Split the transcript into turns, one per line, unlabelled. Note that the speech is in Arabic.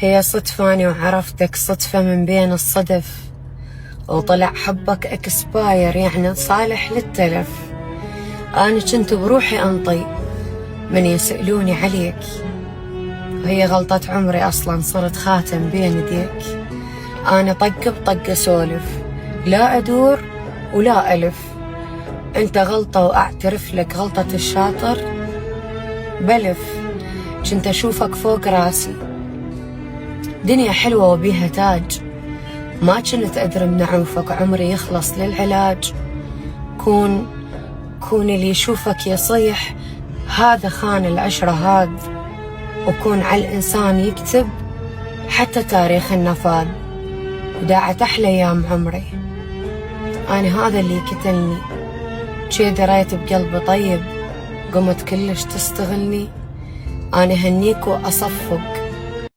هي صدفة أني وعرفتك، صدفة من بين الصدف، وطلع حبك اكسباير يعني صالح للتلف. أنا كنت بروحي أنطي من يسألوني عليك، وهي غلطة عمري أصلا صرت خاتم بين يديك. أنا طق بطق أسولف، لا أدور ولا ألف. أنت غلطة وأعترف لك غلطة الشاطر بلف. كنت أشوفك فوق راسي، دنيا حلوة وبيها تاج، ما كنت أدري من عوفك عمري يخلص للعلاج. كون اللي يشوفك يصيح هذا خان العشرة هذ، وكون على الإنسان يكتب حتى تاريخ النفاذ. وداعت أحلى أيام عمري، أنا هذا اللي كتلني، شي دريت بقلبي طيب، قمت كلش تستغلني. أنا هنيك وأصفق